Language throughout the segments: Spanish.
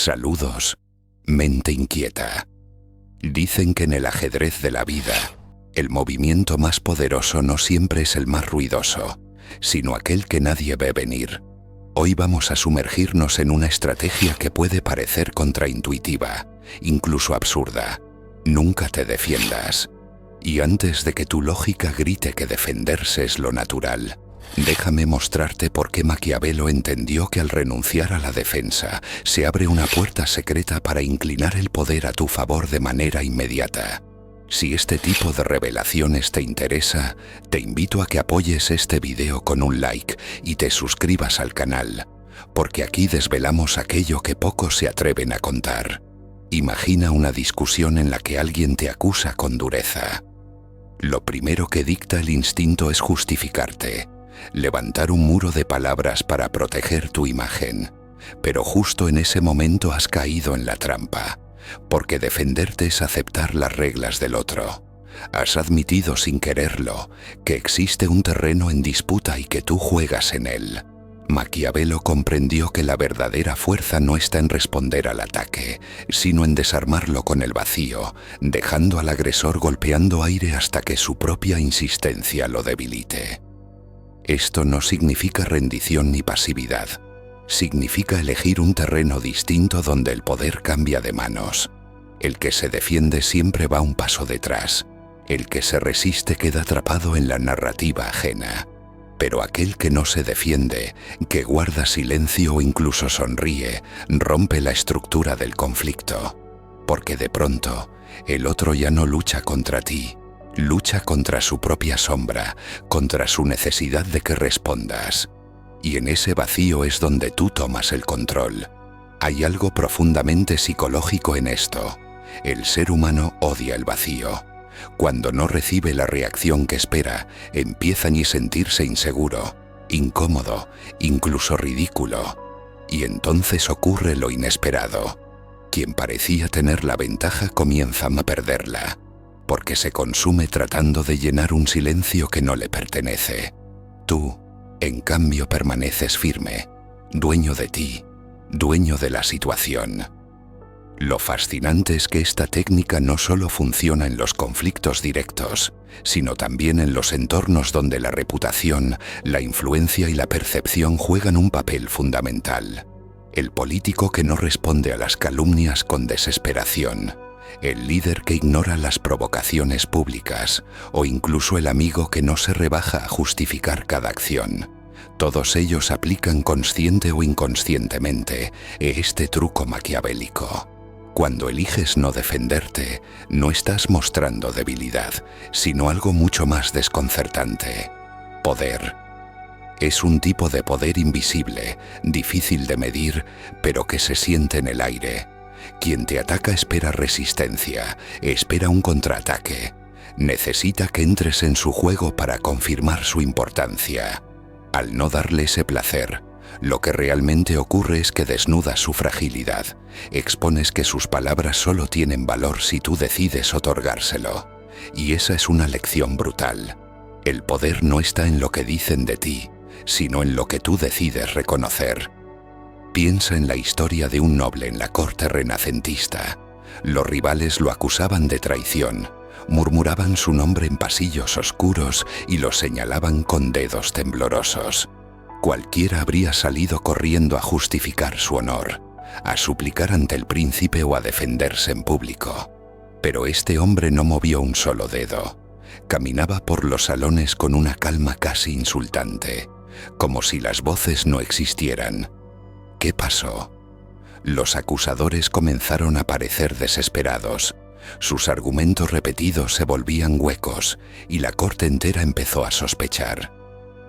Saludos, mente inquieta. Dicen que en el ajedrez de la vida, el movimiento más poderoso no siempre es el más ruidoso, sino aquel que nadie ve venir. Hoy vamos a sumergirnos en una estrategia que puede parecer contraintuitiva, incluso absurda. Nunca te defiendas. Y antes de que tu lógica grite que defenderse es lo natural, déjame mostrarte por qué Maquiavelo entendió que al renunciar a la defensa se abre una puerta secreta para inclinar el poder a tu favor de manera inmediata. Si este tipo de revelaciones te interesa, te invito a que apoyes este video con un like y te suscribas al canal, porque aquí desvelamos aquello que pocos se atreven a contar. Imagina una discusión en la que alguien te acusa con dureza. Lo primero que dicta el instinto es justificarte, levantar un muro de palabras para proteger tu imagen. Pero justo en ese momento has caído en la trampa, porque defenderte es aceptar las reglas del otro. Has admitido sin quererlo que existe un terreno en disputa y que tú juegas en él. Maquiavelo comprendió que la verdadera fuerza no está en responder al ataque, sino en desarmarlo con el vacío, dejando al agresor golpeando aire hasta que su propia insistencia lo debilite. Esto no significa rendición ni pasividad. Significa elegir un terreno distinto donde el poder cambia de manos. El que se defiende siempre va un paso detrás. El que se resiste queda atrapado en la narrativa ajena. Pero aquel que no se defiende, que guarda silencio o incluso sonríe, rompe la estructura del conflicto. Porque de pronto, el otro ya no lucha contra ti. Lucha contra su propia sombra, contra su necesidad de que respondas. Y en ese vacío es donde tú tomas el control. Hay algo profundamente psicológico en esto. El ser humano odia el vacío. Cuando no recibe la reacción que espera, empieza a sentirse inseguro, incómodo, incluso ridículo. Y entonces ocurre lo inesperado. Quien parecía tener la ventaja comienza a perderla, porque se consume tratando de llenar un silencio que no le pertenece. Tú, en cambio, permaneces firme, dueño de ti, dueño de la situación. Lo fascinante es que esta técnica no solo funciona en los conflictos directos, sino también en los entornos donde la reputación, la influencia y la percepción juegan un papel fundamental. El político que no responde a las calumnias con desesperación, el líder que ignora las provocaciones públicas, o incluso el amigo que no se rebaja a justificar cada acción. Todos ellos aplican consciente o inconscientemente este truco maquiavélico. Cuando eliges no defenderte, no estás mostrando debilidad, sino algo mucho más desconcertante: poder. Es un tipo de poder invisible, difícil de medir, pero que se siente en el aire. Quien te ataca espera resistencia, espera un contraataque. Necesita que entres en su juego para confirmar su importancia. Al no darle ese placer, lo que realmente ocurre es que desnudas su fragilidad, expones que sus palabras solo tienen valor si tú decides otorgárselo. Y esa es una lección brutal. El poder no está en lo que dicen de ti, sino en lo que tú decides reconocer. Piensa en la historia de un noble en la corte renacentista. Los rivales lo acusaban de traición, murmuraban su nombre en pasillos oscuros y lo señalaban con dedos temblorosos. Cualquiera habría salido corriendo a justificar su honor, a suplicar ante el príncipe o a defenderse en público. Pero este hombre no movió un solo dedo. Caminaba por los salones con una calma casi insultante, como si las voces no existieran. ¿Qué pasó? Los acusadores comenzaron a parecer desesperados. Sus argumentos repetidos se volvían huecos y la corte entera empezó a sospechar.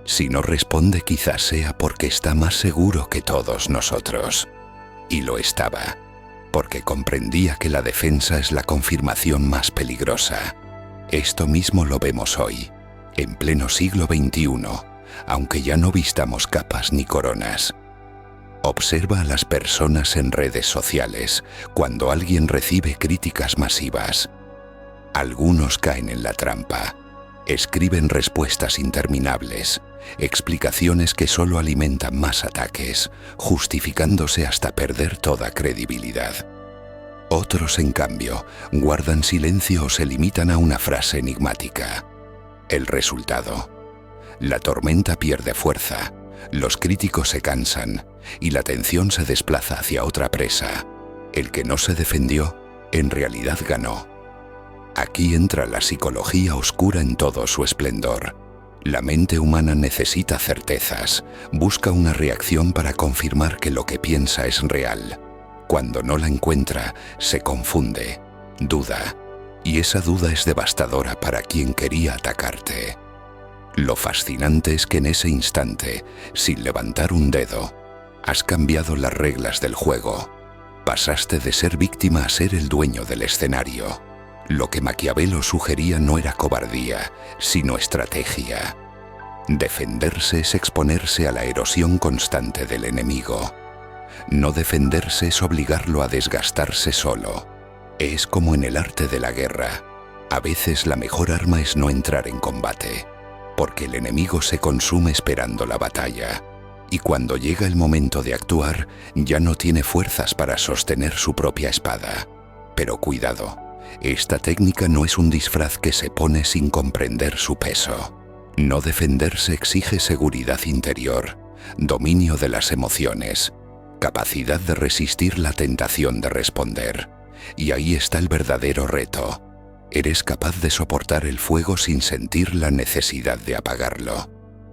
Si no responde, quizás sea porque está más seguro que todos nosotros. Y lo estaba, porque comprendía que la defensa es la confirmación más peligrosa. Esto mismo lo vemos hoy, en pleno siglo XXI, aunque ya no vistamos capas ni coronas. Observa a las personas en redes sociales cuando alguien recibe críticas masivas. Algunos caen en la trampa. Escriben respuestas interminables, explicaciones que solo alimentan más ataques, justificándose hasta perder toda credibilidad. Otros, en cambio, guardan silencio o se limitan a una frase enigmática. El resultado: la tormenta pierde fuerza, los críticos se cansan y la atención se desplaza hacia otra presa. El que no se defendió, en realidad ganó. Aquí entra la psicología oscura en todo su esplendor. La mente humana necesita certezas, busca una reacción para confirmar que lo que piensa es real. Cuando no la encuentra, se confunde, duda, y esa duda es devastadora para quien quería atacarte. Lo fascinante es que en ese instante, sin levantar un dedo, has cambiado las reglas del juego. Pasaste de ser víctima a ser el dueño del escenario. Lo que Maquiavelo sugería no era cobardía, sino estrategia. Defenderse es exponerse a la erosión constante del enemigo. No defenderse es obligarlo a desgastarse solo. Es como en el arte de la guerra. A veces la mejor arma es no entrar en combate, porque el enemigo se consume esperando la batalla. Y cuando llega el momento de actuar, ya no tiene fuerzas para sostener su propia espada. Pero cuidado, esta técnica no es un disfraz que se pone sin comprender su peso. No defenderse exige seguridad interior, dominio de las emociones, capacidad de resistir la tentación de responder. Y ahí está el verdadero reto. ¿Eres capaz de soportar el fuego sin sentir la necesidad de apagarlo?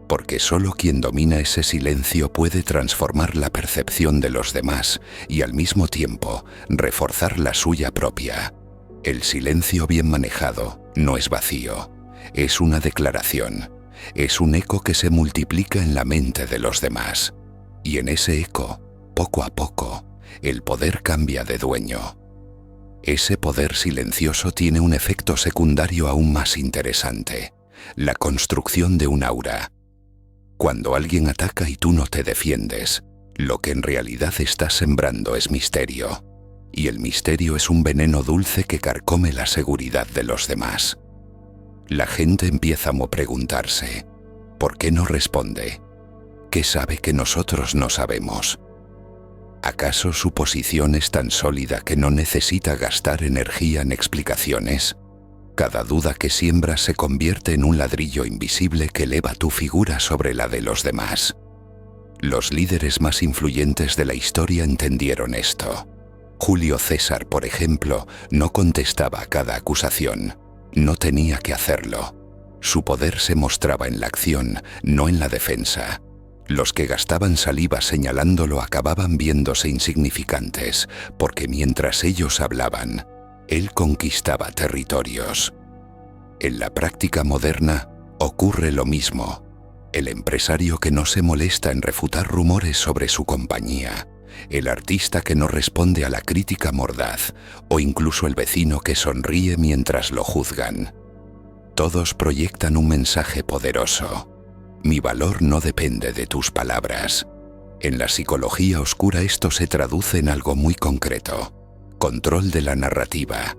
Porque solo quien domina ese silencio puede transformar la percepción de los demás y al mismo tiempo reforzar la suya propia. El silencio bien manejado no es vacío, es una declaración, es un eco que se multiplica en la mente de los demás. Y en ese eco, poco a poco, el poder cambia de dueño. Ese poder silencioso tiene un efecto secundario aún más interesante: la construcción de un aura. Cuando alguien ataca y tú no te defiendes, lo que en realidad estás sembrando es misterio. Y el misterio es un veneno dulce que carcome la seguridad de los demás. La gente empieza a preguntarse: ¿por qué no responde? ¿Qué sabe que nosotros no sabemos? ¿Acaso su posición es tan sólida que no necesita gastar energía en explicaciones? Cada duda que siembras se convierte en un ladrillo invisible que eleva tu figura sobre la de los demás. Los líderes más influyentes de la historia entendieron esto. Julio César, por ejemplo, no contestaba a cada acusación. No tenía que hacerlo. Su poder se mostraba en la acción, no en la defensa. Los que gastaban saliva señalándolo acababan viéndose insignificantes, porque mientras ellos hablaban, él conquistaba territorios. En la práctica moderna ocurre lo mismo. El empresario que no se molesta en refutar rumores sobre su compañía, el artista que no responde a la crítica mordaz, o incluso el vecino que sonríe mientras lo juzgan. Todos proyectan un mensaje poderoso: mi valor no depende de tus palabras. En la psicología oscura esto se traduce en algo muy concreto: control de la narrativa.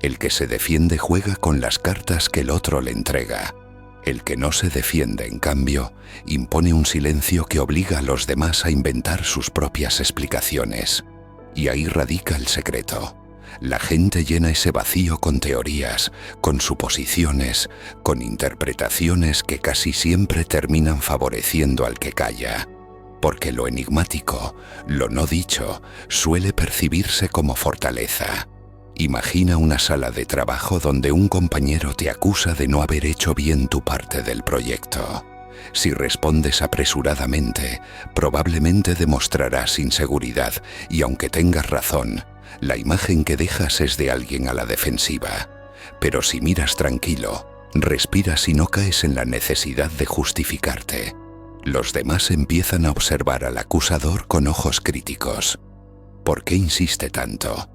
El que se defiende juega con las cartas que el otro le entrega. El que no se defiende, en cambio, impone un silencio que obliga a los demás a inventar sus propias explicaciones. Y ahí radica el secreto. La gente llena ese vacío con teorías, con suposiciones, con interpretaciones que casi siempre terminan favoreciendo al que calla. Porque lo enigmático, lo no dicho, suele percibirse como fortaleza. Imagina una sala de trabajo donde un compañero te acusa de no haber hecho bien tu parte del proyecto. Si respondes apresuradamente, probablemente demostrarás inseguridad y aunque tengas razón, la imagen que dejas es de alguien a la defensiva. Pero si miras tranquilo, respiras y no caes en la necesidad de justificarte, los demás empiezan a observar al acusador con ojos críticos. ¿Por qué insiste tanto?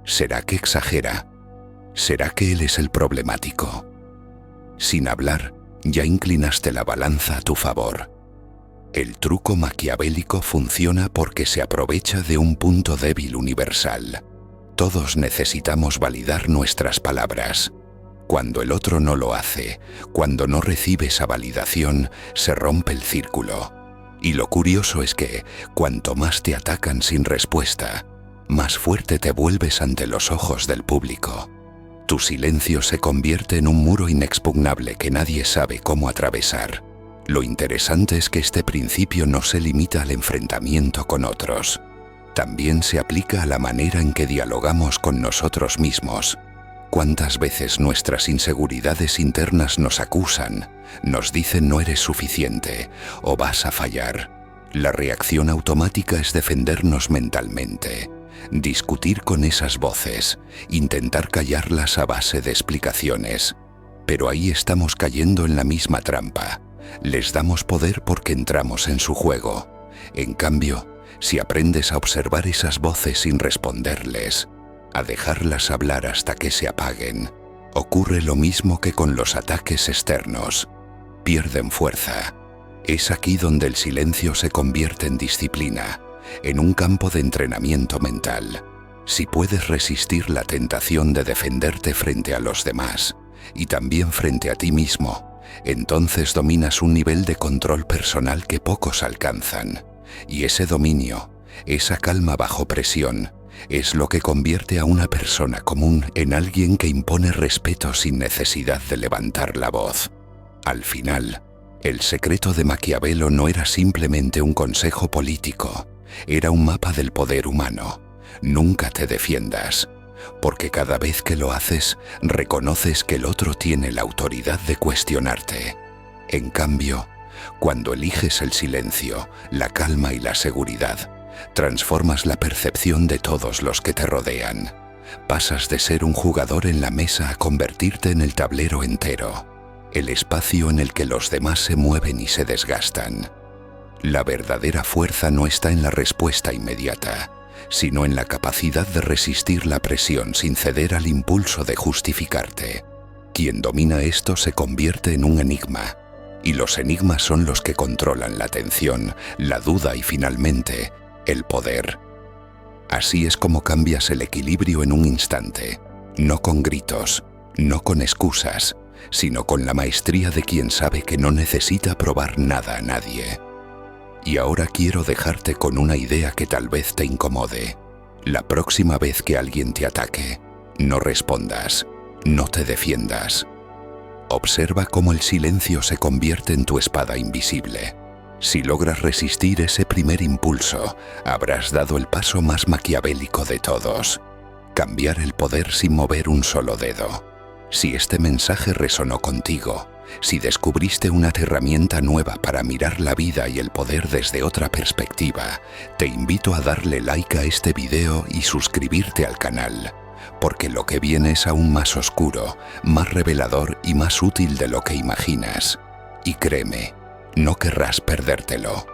¿Será que exagera? ¿Será que él es el problemático? Sin hablar, ya inclinaste la balanza a tu favor. El truco maquiavélico funciona porque se aprovecha de un punto débil universal. Todos necesitamos validar nuestras palabras. Cuando el otro no lo hace, cuando no recibe esa validación, se rompe el círculo. Y lo curioso es que, cuanto más te atacan sin respuesta, más fuerte te vuelves ante los ojos del público. Tu silencio se convierte en un muro inexpugnable que nadie sabe cómo atravesar. Lo interesante es que este principio no se limita al enfrentamiento con otros. También se aplica a la manera en que dialogamos con nosotros mismos. ¿Cuántas veces nuestras inseguridades internas nos acusan, nos dicen no eres suficiente o vas a fallar? La reacción automática es defendernos mentalmente, discutir con esas voces, intentar callarlas a base de explicaciones. Pero ahí estamos cayendo en la misma trampa. Les damos poder porque entramos en su juego. En cambio, si aprendes a observar esas voces sin responderles, a dejarlas hablar hasta que se apaguen, ocurre lo mismo que con los ataques externos. Pierden fuerza. Es aquí donde el silencio se convierte en disciplina, en un campo de entrenamiento mental. Si puedes resistir la tentación de defenderte frente a los demás y también frente a ti mismo, entonces dominas un nivel de control personal que pocos alcanzan. Y ese dominio, esa calma bajo presión, es lo que convierte a una persona común en alguien que impone respeto sin necesidad de levantar la voz. Al final, el secreto de Maquiavelo no era simplemente un consejo político, era un mapa del poder humano. Nunca te defiendas, porque cada vez que lo haces, reconoces que el otro tiene la autoridad de cuestionarte. En cambio, cuando eliges el silencio, la calma y la seguridad, transformas la percepción de todos los que te rodean. Pasas de ser un jugador en la mesa a convertirte en el tablero entero, el espacio en el que los demás se mueven y se desgastan. La verdadera fuerza no está en la respuesta inmediata, sino en la capacidad de resistir la presión sin ceder al impulso de justificarte. Quien domina esto se convierte en un enigma, y los enigmas son los que controlan la atención, la duda y finalmente, el poder. Así es como cambias el equilibrio en un instante, no con gritos, no con excusas, sino con la maestría de quien sabe que no necesita probar nada a nadie. Y ahora quiero dejarte con una idea que tal vez te incomode. La próxima vez que alguien te ataque, no respondas, no te defiendas. Observa cómo el silencio se convierte en tu espada invisible. Si logras resistir ese primer impulso, habrás dado el paso más maquiavélico de todos. Cambiar el poder sin mover un solo dedo. Si este mensaje resonó contigo, si descubriste una herramienta nueva para mirar la vida y el poder desde otra perspectiva, te invito a darle like a este video y suscribirte al canal, porque lo que viene es aún más oscuro, más revelador y más útil de lo que imaginas. Y créeme, no querrás perdértelo.